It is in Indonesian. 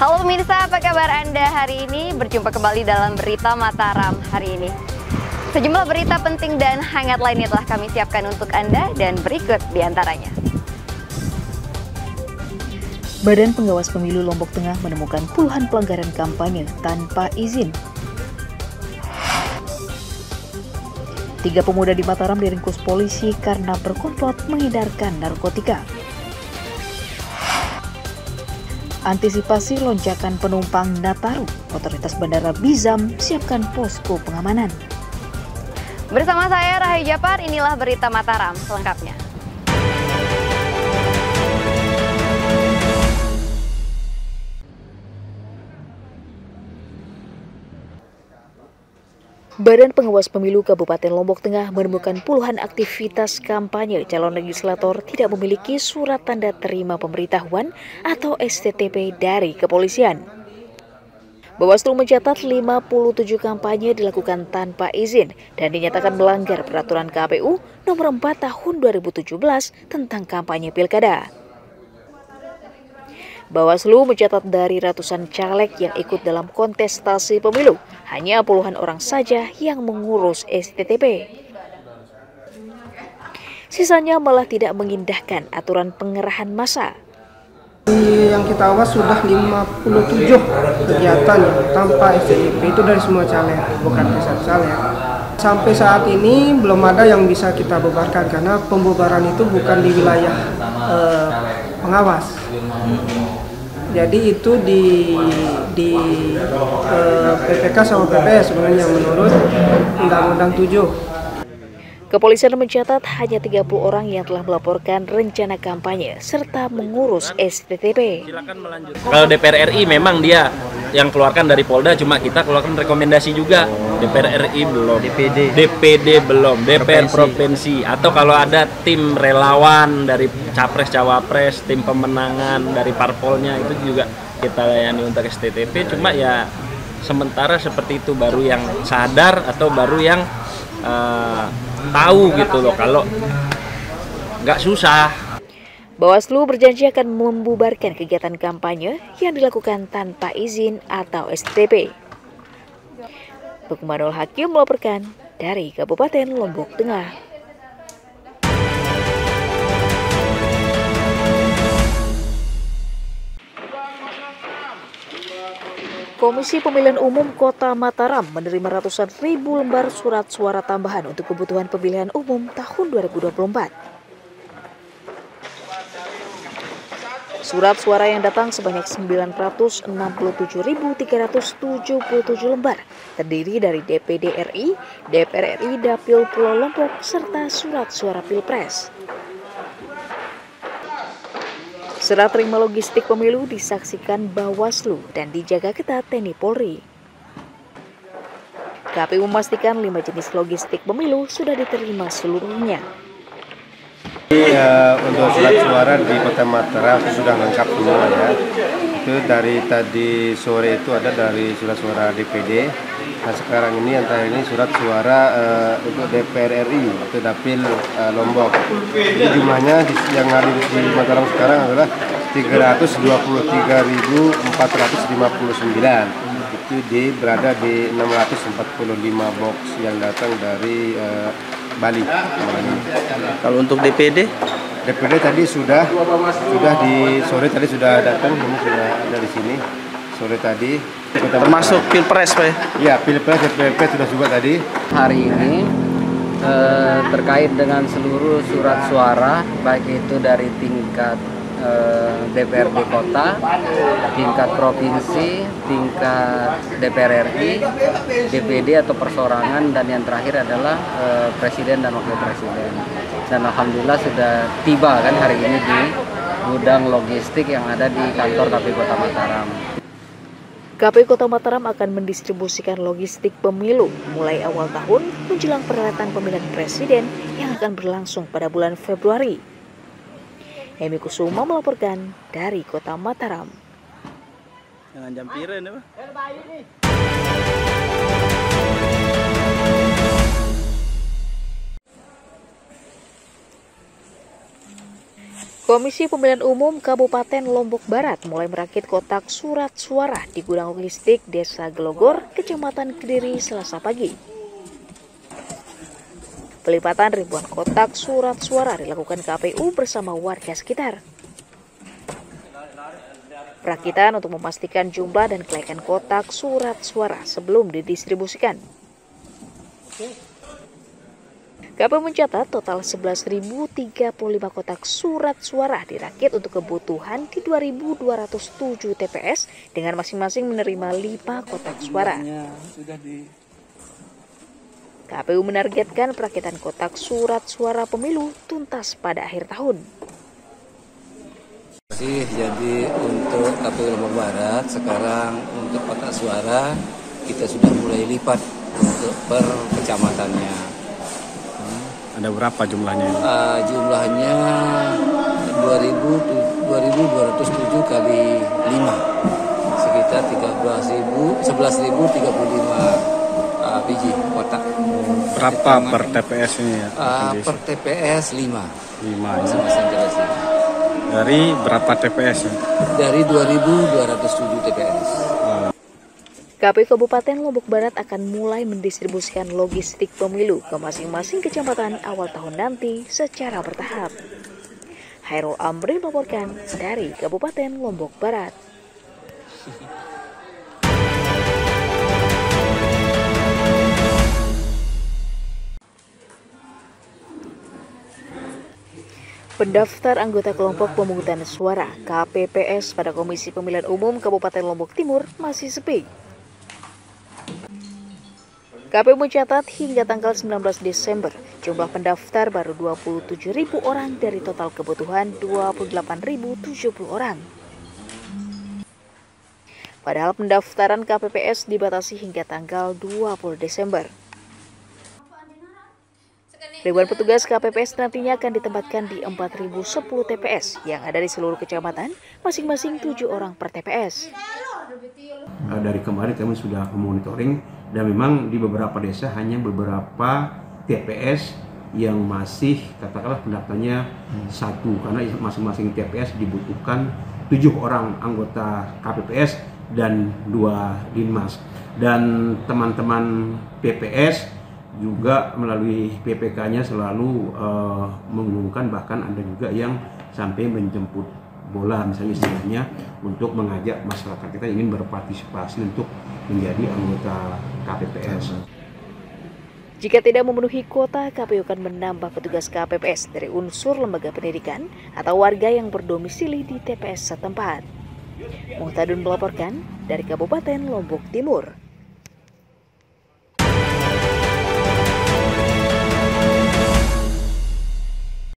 Halo pemirsa, apa kabar Anda hari ini? Berjumpa kembali dalam Berita Mataram hari ini. Sejumlah berita penting dan hangat lainnya telah kami siapkan untuk Anda dan berikut diantaranya. Badan Pengawas Pemilu Lombok Tengah menemukan puluhan pelanggaran kampanye tanpa izin. 3 pemuda di Mataram diringkus polisi karena berkomplot mengedarkan narkotika. Antisipasi lonjakan penumpang Nataru, otoritas Bandara Bizam siapkan posko pengamanan. Bersama saya Rahayu Japar, inilah Berita Mataram selengkapnya. Badan Pengawas Pemilu Kabupaten Lombok Tengah menemukan puluhan aktivitas kampanye calon legislator tidak memiliki surat tanda terima pemberitahuan atau STTP dari kepolisian. Bawaslu mencatat 57 kampanye dilakukan tanpa izin dan dinyatakan melanggar peraturan KPU nomor 4 tahun 2017 tentang kampanye pilkada. Bawaslu mencatat dari ratusan caleg yang ikut dalam kontestasi pemilu, hanya puluhan orang saja yang mengurus STTP. Sisanya malah tidak mengindahkan aturan pengerahan massa. Yang kita awas sudah 57 kegiatan tanpa STTP, itu dari semua caleg, bukan desa caleg. Sampai saat ini belum ada yang bisa kita bubarkan karena pembubaran itu bukan di wilayah pengawas. Jadi itu di PPK sama PPS sebenarnya menurut Undang-Undang 7. Kepolisian mencatat hanya 30 orang yang telah melaporkan rencana kampanye serta mengurus STTP. Kalau DPR RI memang dia yang keluarkan dari Polda, cuma kita keluarkan rekomendasi juga. DPR RI belum, DPD belum, DPR provinsi. Atau kalau ada tim relawan dari capres cawapres, tim pemenangan dari parpolnya, itu juga kita layani untuk STTP. Cuma ya sementara seperti itu, baru yang sadar atau baru yang tahu gitu loh, kalau nggak susah. Bawaslu berjanji akan membubarkan kegiatan kampanye yang dilakukan tanpa izin atau STTP. Lukmanul Hakim melaporkan dari Kabupaten Lombok Tengah. Komisi Pemilihan Umum Kota Mataram menerima ratusan ribu lembar surat suara tambahan untuk kebutuhan pemilihan umum tahun 2024. Surat suara yang datang sebanyak 967.377 lembar, terdiri dari DPD RI, DPR RI Dapil Pulau Lombok, serta surat suara Pilpres. Serah terima logistik pemilu disaksikan Bawaslu dan dijaga ketat TNI Polri. KPU memastikan 5 jenis logistik pemilu sudah diterima seluruhnya. Untuk surat suara di Kota Mataram sudah lengkap semua ya. Itu dari tadi sore itu ada dari surat suara DPD. Nah sekarang ini antara ini surat suara untuk DPR RI itu Dapil Lombok. Jadi jumlahnya yang ada di Mataram sekarang adalah 323.459. Itu berada di 645 box yang datang dari Bali. Kalau untuk DPD tadi sudah di sore tadi sudah datang, ini sudah ada di sini sore tadi. termasuk Pilpres, Pak? Ya, Pilpres, DPP sudah juga tadi. Hari ini terkait dengan seluruh surat suara, baik itu dari tingkat DPRD kota, tingkat provinsi, tingkat DPR RI, DPD atau persorangan, dan yang terakhir adalah presiden dan wakil presiden. Dan alhamdulillah sudah tiba kan hari ini di gudang logistik yang ada di kantor KPU Kota Mataram. KPU Kota Mataram akan mendistribusikan logistik pemilu mulai awal tahun menjelang perhelatan pemilihan presiden yang akan berlangsung pada bulan Februari. Hemi Kusuma melaporkan dari Kota Mataram. Jangan jampirin ya, Pak. Komisi Pemilihan Umum Kabupaten Lombok Barat mulai merakit kotak surat suara di gudang logistik Desa Gelogor, Kecamatan Kediri, Selasa pagi. Pelipatan ribuan kotak surat suara dilakukan KPU bersama warga sekitar. Perakitan untuk memastikan jumlah dan kelayakan kotak surat suara sebelum didistribusikan. KPU mencatat total 11.035 kotak surat suara dirakit untuk kebutuhan di 2.207 TPS dengan masing-masing menerima 5 kotak suara. KPU menargetkan perakitan kotak surat suara pemilu tuntas pada akhir tahun. Jadi untuk KPU Lombok Barat sekarang untuk kotak suara kita sudah mulai lipat untuk per kecamatannya. Ada berapa jumlahnya? Jumlahnya 2.207 kali 5, sekitar 11.035 biji kotak. Berapa per TPS ini ya? Per TPS 5. 5 ya. Dari berapa TPS ya? Dari 2.207 TPS. KPU Kabupaten Lombok Barat akan mulai mendistribusikan logistik pemilu ke masing-masing kecamatan awal tahun nanti secara bertahap. Hairul Amri melaporkan dari Kabupaten Lombok Barat. Pendaftar anggota kelompok pemungutan suara KPPS pada Komisi Pemilihan Umum Kabupaten Lombok Timur masih sepi. KPU mencatat hingga tanggal 19 Desember, jumlah pendaftar baru 27.000 orang dari total kebutuhan 28.070 orang. Padahal pendaftaran KPPS dibatasi hingga tanggal 20 Desember. Ribuan petugas KPPS nantinya akan ditempatkan di 4.010 TPS yang ada di seluruh kecamatan, masing-masing 7 orang per TPS. Dari kemarin kami sudah memonitoring dan memang di beberapa desa hanya beberapa TPS yang masih katakanlah pendaftarnya 1 karena masing-masing TPS dibutuhkan 7 orang anggota KPPS dan 2 Dinmas. Dan teman-teman PPS juga melalui PPK-nya selalu mengumumkan, bahkan ada juga yang sampai menjemput bola misalnya istilahnya untuk mengajak masyarakat kita ingin berpartisipasi untuk menjadi anggota KPPS. Jika tidak memenuhi kuota, KPU akan menambah petugas KPPS dari unsur lembaga pendidikan atau warga yang berdomisili di TPS setempat. Muhtadun melaporkan dari Kabupaten Lombok Timur.